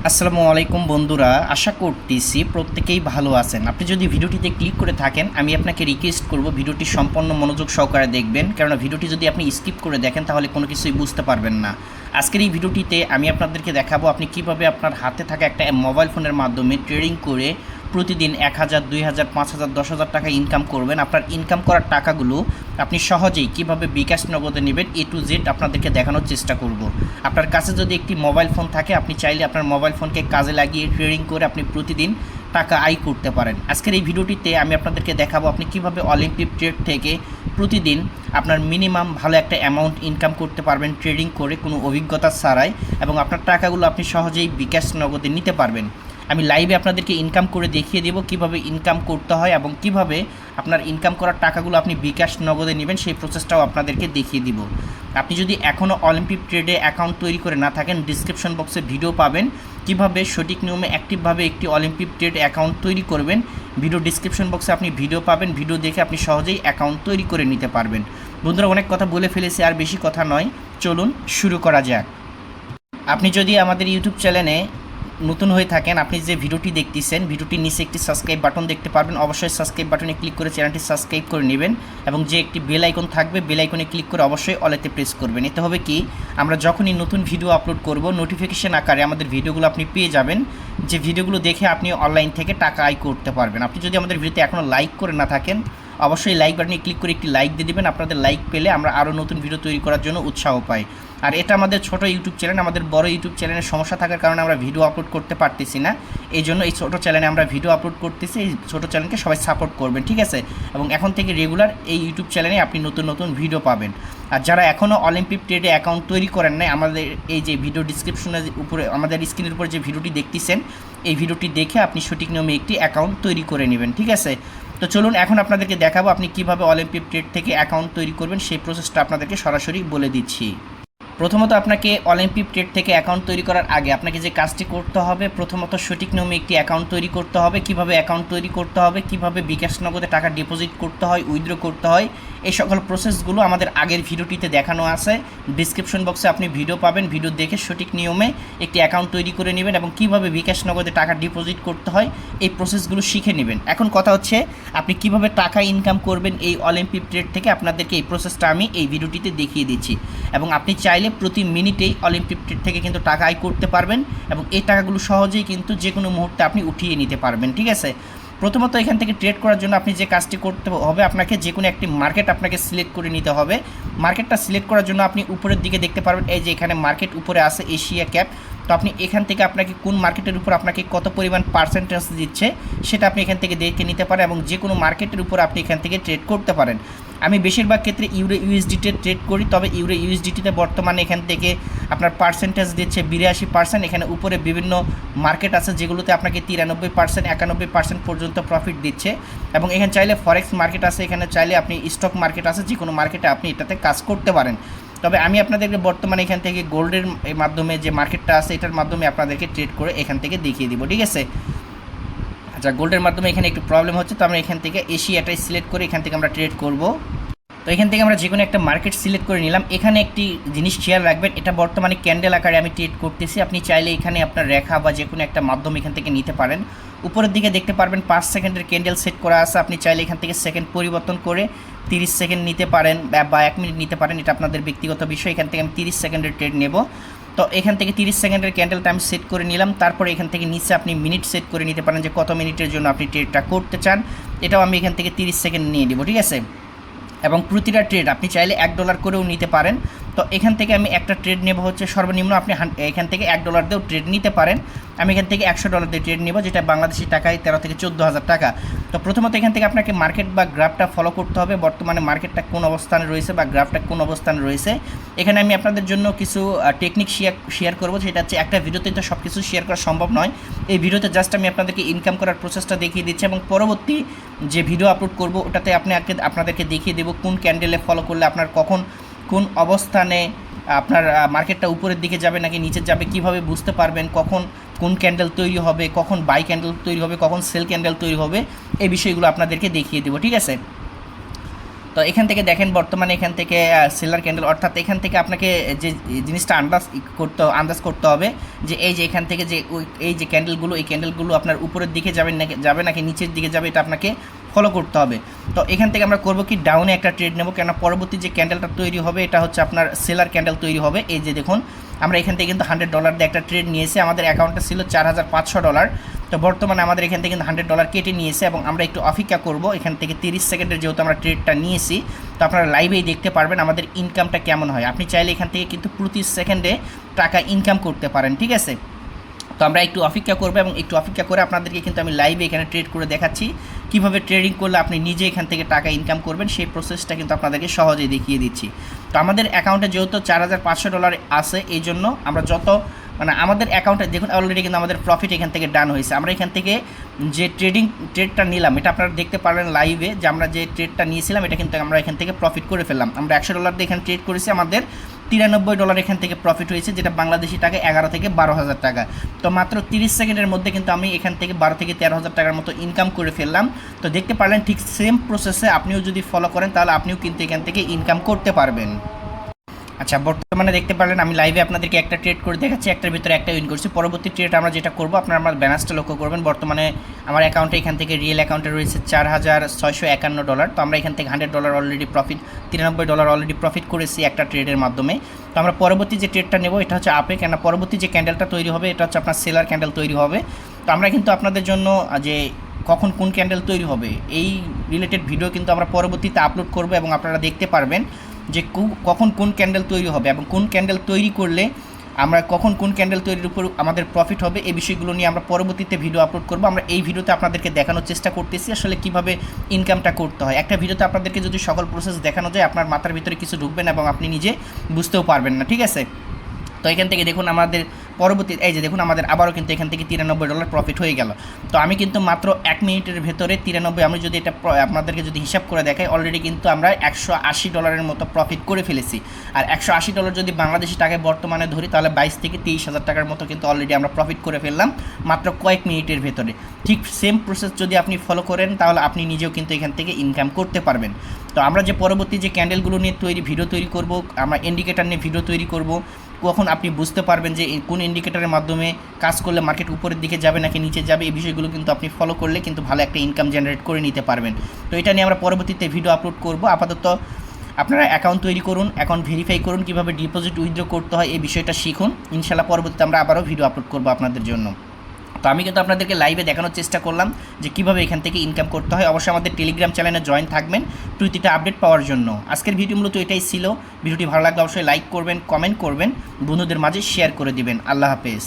আসসালামু আলাইকুম বন্ধুরা, আশা করতেছি প্রত্যেকেই ভালো আছেন। আপনি যদি ভিডিওটিতে ক্লিক করে থাকেন, আমি আপনাকে রিকোয়েস্ট করব ভিডিওটি সম্পূর্ণ মনোযোগ সহকারে দেখবেন, কেননা ভিডিওটি যদি আপনি স্কিপ করে দেখেন তাহলে কোনো কিছুই বুঝতে পারবেন না। আজকের এই ভিডিওটিতে আমি আপনাদেরকে দেখাবো আপনি কিভাবে আপনার হাতে থাকা একটা মোবাইল ফোনের মাধ্যমে ট্রেডিং করে প্রতিদিন 1000, 2000, 5000, 10,000 টাকা ইনকাম করবেন। আপনার ইনকাম করার টাকাগুলো আপনি সহজেই কিভাবে বিকাশ নগদে নেবেন A to Z আপনাদেরকে দেখানোর চেষ্টা করব। আপনার কাছে যদি একটি মোবাইল ফোন থাকে, আপনি চাইলে আপনার মোবাইল ফোনকে কাজে লাগিয়ে ট্রেডিং করে আপনি প্রতিদিন টাকা আয় করতে পারেন। আজকের এই ভিডিওটিতে আমি আপনাদেরকে দেখাবো আপনি কিভাবে অলিম্পিক ট্রেড থেকে প্রতিদিন আপনার মিনিমাম ভালো একটা অ্যামাউন্ট ইনকাম করতে পারবেন ট্রেডিং করে কোনো অভিজ্ঞতা ছাড়াই, এবং আপনার টাকাগুলো আপনি সহজেই বিকাশ নগদে নিতে পারবেন। আমি লাইভে আপনাদেরকে ইনকাম করে দেখিয়ে দেবো কিভাবে ইনকাম করতে হয় এবং কিভাবে আপনার ইনকাম করার টাকাগুলো আপনি বিকাশ নগদে নেবেন, সেই প্রসেসটাও আপনাদেরকে দেখিয়ে দিব। আপনি যদি এখনও অলিম্পিক ট্রেডে অ্যাকাউন্ট তৈরি করে না থাকেন, ডিসক্রিপশন বক্সে ভিডিও পাবেন কিভাবে সঠিক নিয়মে অ্যাক্টিভভাবে একটি অলিম্পিক ট্রেড অ্যাকাউন্ট তৈরি করবেন। ভিডিও ডিসক্রিপশন বক্সে আপনি ভিডিও পাবেন, ভিডিও দেখে আপনি সহজেই অ্যাকাউন্ট তৈরি করে নিতে পারবেন। বন্ধুরা, অনেক কথা বলে ফেলেছি, আর বেশি কথা নয়, চলুন শুরু করা যাক। আপনি যদি আমাদের ইউটিউব চ্যানেলে নতুন হয়ে থাকেন, আপনি যে ভিডিওটি দেখতেছেন, ভিডিওটির নিচে একটি সাবস্ক্রাইব বাটন দেখতে পারবেন। অবশ্যই সাবস্ক্রাইব বাটনে ক্লিক করে চ্যানেলটি সাবস্ক্রাইব করে নেবেন, এবং যে একটি বেল আইকন থাকবে, বেল আইকনে ক্লিক করে অবশ্যই অলেতে প্রেস করবেন। এতে হবে কি, আমরা যখনই নতুন ভিডিও আপলোড করব নোটিফিকেশন আকারে আমাদের ভিডিওগুলো আপনি পেয়ে যাবেন, যে ভিডিওগুলো দেখে আপনি অনলাইন থেকে টাকা আয় করতে পারবেন। আপনি যদি আমাদের ভিডিওতে এখনও লাইক করে না থাকেন, অবশ্যই লাইক বাটনে ক্লিক করে একটি লাইক দিয়ে দেবেন। আপনাদের লাইক পেলে আমরা আরও নতুন ভিডিও তৈরি করার জন্য উৎসাহ পাই। আর এটা আমাদের ছোট ইউটিউব চ্যানেল, আমাদের বড় ইউটিউব চ্যানেলের সমস্যা থাকার কারণে আমরা ভিডিও আপলোড করতে পারতেছি না। এই জন্য এই ছোটো চ্যানেলে আমরা ভিডিও আপলোড করতেছি। এই ছোটো চ্যানেলকে সবাই সাপোর্ট করবেন, ঠিক আছে? এবং এখন থেকে রেগুলার এই ইউটিউব চ্যানেলে আপনি নতুন নতুন ভিডিও পাবেন। আর যারা এখনও অলিম্পিক ট্রেডে অ্যাকাউন্ট তৈরি করেন নাই, আমাদের এই যে ভিডিও ডিসক্রিপশনের উপরে আমাদের স্ক্রিনের উপর যে ভিডিওটি দেখতেছেন, এই ভিডিওটি দেখে আপনি সঠিক নিয়মে একটি অ্যাকাউন্ট তৈরি করে নেবেন, ঠিক আছে? তো চলুন এখন আপনাদেরকে দেখাবো আপনি কিভাবে অলিম্পিক ট্রেড থেকে অ্যাকাউন্ট তৈরি করবেন, সেই প্রসেসটা আপনাদেরকে সরাসরি বলে দিচ্ছি। প্রথমত আপনাকে অলিম্পিক ট্রেড থেকে অ্যাকাউন্ট তৈরি করার আগে আপনাকে যে কাজটি করতে হবে, প্রথমত সঠিক নিয়মে একটি অ্যাকাউন্ট তৈরি করতে হবে। কিভাবে অ্যাকাউন্ট তৈরি করতে হবে, কিভাবে বিকাশ নগদে টাকা ডিপোজিট করতে হয়, উইথড্র করতে হয়, এই সকল প্রসেসগুলো আমাদের আগের ভিডিওটিতে দেখানো আছে। ডিসক্রিপশন বক্সে আপনি ভিডিও পাবেন, ভিডিও দেখে সঠিক নিয়মে একটি অ্যাকাউন্ট তৈরি করে নেবেন, এবং কিভাবে বিকাশ নগদে টাকা ডিপোজিট করতে হয় এই প্রসেসগুলো শিখে নেবেন। এখন কথা হচ্ছে আপনি কিভাবে টাকা ইনকাম করবেন এই অলিম্পিক ট্রেড থেকে, আপনাদেরকে এই প্রসেসটা আমি এই ভিডিওটিতে দেখিয়ে দিচ্ছি। এবং আপনি চাইলে প্রতি মিনিটেই অলিম্পিক ট্রেড থেকে কিন্তু টাকা আয় করতে পারবেন, এবং এই টাকাগুলো সহজেই কিন্তু যে কোনো মুহূর্তে আপনি উঠিয়ে নিতে পারবেন, ঠিক আছে? প্রথমত এখান থেকে ট্রেড করার জন্য আপনি যে কাজটি করতে হবে, আপনাকে যে কোনো একটি মার্কেট আপনাকে সিলেক্ট করে নিতে হবে। মার্কেটটা সিলেক্ট করার জন্য আপনি উপরের দিকে দেখতে পারবেন, এই যে এখানে মার্কেট উপরে আছে এশিয়া ক্যাপ। তো আপনি এখান থেকে আপনাকে কোন মার্কেটের উপর আপনাকে কত পরিমাণ পার্সেন্টেজ দিচ্ছে সেটা আপনি এখান থেকে দেখে নিতে পারেন, এবং যে কোনো মার্কেটের উপর আপনি এখান থেকে ট্রেড করতে পারেন। আমি বেশিরভাগ ক্ষেত্রে ইউরো ইউএসডিতে ট্রেড করি, তবে ইউরো ইউএসডিটিতে বর্তমানে এখান থেকে আপনার পার্সেন্টেজ দিচ্ছে 82%। এখানে উপরে বিভিন্ন মার্কেট আছে যেগুলোতে আপনাকে 93%, 91% পর্যন্ত প্রফিট দিচ্ছে, এবং এখানে চাইলে ফরেক্স মার্কেট আছে, এখানে চাইলে আপনি স্টক মার্কেট আছে, যে কোনো মার্কেটে আপনি এটাতে কাজ করতে পারেন। তবে আমি আপনাদেরকে বর্তমানে এখান থেকে গোল্ডের মাধ্যমে যে মার্কেটটা আছে এটার মাধ্যমে আপনাদেরকে ট্রেড করে এখান থেকে দেখিয়ে দিব, ঠিক আছে? আচ্ছা, গোল্ডের মাধ্যমে এখানে একটু প্রবলেম হচ্ছে, তো আমরা এখান থেকে এশিয়াটাই সিলেক্ট করে এখান থেকে আমরা ট্রেড করব। তো এখান থেকে আমরা যে কোনো একটা মার্কেট সিলেক্ট করে নিলাম। এখানে একটি জিনিস খেয়াল রাখবেন, এটা বর্তমানে ক্যান্ডেল আকারে আমি ট্রেড করতেছি। আপনি চাইলে এখানে আপনার রেখা বা যে কোনো একটা মাধ্যম এখান থেকে নিতে পারেন। উপরের দিকে দেখতে পারবেন 5 সেকেন্ডের ক্যান্ডেল সেট করা আছে। আপনি চাইলে এখান থেকে সেকেন্ড পরিবর্তন করে 30 সেকেন্ড নিতে পারেন বা 1 মিনিট নিতে পারেন, এটা আপনাদের ব্যক্তিগত বিষয়। এখান থেকে আমি 30 সেকেন্ডের ট্রেড নেব। তো এখান থেকে 30 সেকেন্ডের ক্যান্ডেলটা আমি সেট করে নিলাম। তারপরে এখান থেকে নিচে আপনি মিনিট সেট করে নিতে পারেন যে কত মিনিটের জন্য আপনি ট্রেডটা করতে চান। এটাও আমি এখান থেকে 30 সেকেন্ড নিয়ে দেবো, ঠিক আছে? এবং প্রতিটা ট্রেড আপনি চাইলে $1 করেও নিতে পারেন। তো এখান থেকে আমি একটা ট্রেড নেব হচ্ছে সর্বনিম্ন আপনি এখান থেকে $1 দিয়েও ট্রেড নিতে পারেন। আমি এখান থেকে $100 দিয়ে ট্রেড নেব, যেটা বাংলাদেশি টাকায় 13 থেকে 14,000 টাকা। তো প্রথমত এখান থেকে আপনাকে মার্কেট বা গ্রাফটা ফলো করতে হবে, বর্তমানে মার্কেটটা কোন অবস্থানে রয়েছে বা গ্রাফটা কোন অবস্থানে রয়েছে। এখানে আমি আপনাদের জন্য কিছু টেকনিক শেয়ার করব, সেটা হচ্ছে একটা ভিডিওতে তো সব কিছু শেয়ার করা সম্ভব নয়। এই ভিডিওতে জাস্ট আমি আপনাদেরকে ইনকাম করার প্রসেসটা দেখিয়ে দিচ্ছি, এবং পরবর্তী যে ভিডিও আপলোড করব ওটাতে আপনাদেরকে দেখিয়ে দেবো কোন ক্যান্ডেলে ফলো করলে আপনার কখন কোন অবস্থানে আপনার মার্কেটটা উপরের দিকে যাবে নাকি নিচে যাবে, কিভাবে বুঝতে পারবেন কখন কোন ক্যান্ডেল তৈরি হবে, কখন বাই ক্যান্ডেল তৈরি হবে, কখন সেল ক্যান্ডেল তৈরি হবে, এই বিষয়গুলো আপনাদেরকে দেখিয়ে দেবো, ঠিক আছে? তো এখান থেকে দেখেন বর্তমানে এখান থেকে সেলার ক্যান্ডেল, অর্থাৎ এখান থেকে আপনাকে যে জিনিসটা আন্দাজ করতে হবে যে এই যে এখান থেকে যে এই যে ক্যান্ডেলগুলো, এই ক্যান্ডেলগুলো আপনার উপরের দিকে যাবে নাকি নিচের দিকে যাবে, এটা আপনাকে ফলো করতে হবে। তো এখান থেকে আমরা করব কি, ডাউনে একটা ট্রেড নেব, কেন পরবর্তী যে ক্যান্ডেলটা তৈরি হবে এটা হচ্ছে আপনার সেলার ক্যান্ডেল তৈরি হবে। এই যে দেখুন আমরা এখান থেকে কিন্তু $100 দিয়ে একটা ট্রেড নিয়েছি, আমাদের অ্যাকাউন্টে ছিল $4500। তো বর্তমানে আমাদের এখান থেকে কিন্তু $100 কেটে নিয়েছে এবং আমরা একটু অপেক্ষা করব। এখান থেকে 30 সেকেন্ডের যেহেতু আমরা ট্রেডটা নিয়েছি, তো আপনারা লাইভেই দেখতে পারবেন আমাদের ইনকামটা কেমন হয়। আপনি চাইলে এখান থেকে কিন্তু প্রতি সেকেন্ডে টাকা ইনকাম করতে পারেন, ঠিক আছে। তো আমরা একটু অপেক্ষা করবো এবং একটু অপেক্ষা করে আপনাদেরকে কিন্তু আমি লাইভে এখানে ট্রেড করে দেখাচ্ছি কীভাবে ট্রেডিং করলে আপনি নিজে এখান থেকে টাকা ইনকাম করবেন, সেই প্রসেসটা কিন্তু আপনাদেরকে সহজেই দেখিয়ে দিচ্ছি। তো আমাদের অ্যাকাউন্টে যেহেতু $4500 আছে, এই জন্য আমরা আমাদের অ্যাকাউন্টে দেখুন অলরেডি কিন্তু আমাদের প্রফিট এখান থেকে ডান হয়েছে। আমরা এখান থেকে যে ট্রেডটা নিলাম এটা আপনারা দেখতে পারলেন লাইভে, যে আমরা যে ট্রেডটা নিয়েছিলাম এটা কিন্তু আমরা এখান থেকে প্রফিট করে ফেললাম। আমরা $100 দিয়ে এখানে ট্রেড করেছি, আমাদের $93 এখান থেকে প্রফিট হয়েছে, যেটা বাংলাদেশি টাকা 11 থেকে 12,000 টাকা। তো মাত্র 30 সেকেন্ডের মধ্যে কিন্তু আমি এখান থেকে 12 থেকে 13,000 টাকার মতো ইনকাম করে ফেললাম। তো দেখতে পারলেন ঠিক সেম প্রসেসে আপনিও যদি ফলো করেন তাহলে আপনিও কিন্তু এখান থেকে ইনকাম করতে পারবেন। আচ্ছা, বর্তমানে দেখতে পারলেন আমি লাইভে আপনাদেরকে একটা ট্রেড করে দেখাচ্ছি, একটার ভিতরে একটা উইন করছি। পরবর্তী ট্রেড আমরা যেটা করবো, আপনারা আমার ব্যালেন্সটা লক্ষ্য করবেন। বর্তমানে আমার অ্যাকাউন্টে এখান থেকে রিয়েল অ্যাকাউন্টে রয়েছে $4651। তো আমরা এখান থেকে $100 অলরেডি প্রফিট, $93 অলরেডি প্রফিট করেছি একটা ট্রেডের মাধ্যমে। তো আমরা পরবর্তী যে ট্রেডটা নেব এটা হচ্ছে আপে, কেন পরবর্তী যে ক্যান্ডেলটা তৈরি হবে এটা হচ্ছে আপনার সেলার ক্যান্ডেল তৈরি হবে। তো আমরা কিন্তু আপনাদের জন্য যে কখন কোন ক্যান্ডেল তৈরি হবে এই রিলেটেড ভিডিও কিন্তু আমরা পরবর্তীতে আপলোড করব এবং আপনারা দেখতে পারবেন যে কখন কোন ক্যান্ডেল তৈরি হবে এবং কোন ক্যান্ডেল তৈরি করলে আমরা কখন কোন ক্যান্ডেল তৈরির উপর আমাদের প্রফিট হবে, এই বিষয়গুলো নিয়ে আমরা পরবর্তীতে ভিডিও আপলোড করব। আমরা এই ভিডিওতে আপনাদেরকে দেখানোর চেষ্টা করতেছি আসলে কিভাবে ইনকামটা করতে হয়। একটা ভিডিওতে আপনাদেরকে যদি সকল প্রসেস দেখানো যায় আপনার মাথার ভিতরে কিছু ঢুকবে না এবং আপনি নিজে বুঝতেও পারবেন না, ঠিক আছে। তো এখান থেকে দেখুন আমাদের পরবর্তী এই যে দেখুন আমাদের আবারও কিন্তু এখান থেকে $93 প্রফিট হয়ে গেল। তো আমি কিন্তু মাত্র 1 মিনিটের ভেতরে 93, আমি যদি এটা আপনাদেরকে যদি হিসাব করে দেখাই, অলরেডি কিন্তু আমরা $180 মতো প্রফিট করে ফেলেছি। আর $180 যদি বাংলাদেশি টাকায় বর্তমানে ধরি তাহলে 22 থেকে 23,000 টাকার মতো কিন্তু অলরেডি আমরা প্রফিট করে ফেললাম মাত্র কয়েক মিনিটের ভেতরে। ঠিক সেম প্রসেস যদি আপনি ফলো করেন তাহলে আপনি নিজেও কিন্তু এখান থেকে ইনকাম করতে পারবেন। তো আমরা যে পরবর্তী যে ক্যান্ডেলগুলো নিয়ে ভিডিও তৈরি করব, আমরা ইন্ডিকেটার নিয়ে ভিডিও তৈরি করব, কখন আপনি বুঝতে পারবেন যে কোন ইন্ডিকেটরের মাধ্যমে কাজ করলে মার্কেট উপরের দিকে যাবে নাকি নিচে যাবে, এই বিষয়গুলো কিন্তু আপনি ফলো করলে কিন্তু ভালো একটা ইনকাম জেনারেট করে নিতে পারবেন। তো এটা নিয়ে আমরা পরবর্তীতে ভিডিও আপলোড করব। আপাতত আপনারা অ্যাকাউন্ট তৈরি করুন, অ্যাকাউন্ট ভেরিফাই করুন, কীভাবে ডিপোজিট উইথড্র করতে হয় এই বিষয়টা শিখুন। ইনশাআল্লাহ পরবর্তীতে আমরা আবারও ভিডিও আপলোড করব আপনাদের জন্য। তো আমি কিন্তু আপনাদেরকে লাইভে দেখানোর চেষ্টা করলাম যে কীভাবে এখান থেকে ইনকাম করতে হয়। অবশ্যই আমাদের টেলিগ্রাম চ্যানেলে জয়েন থাকবেন প্রতিটা আপডেট পাওয়ার জন্য। আজকের ভিডিও মূলত এটাই ছিল। ভিডিওটি ভালো লাগলে অবশ্যই লাইক করবেন, কমেন্ট করবেন, বন্ধুদের মাঝে শেয়ার করে দিবেন। আল্লাহ হাফেজ।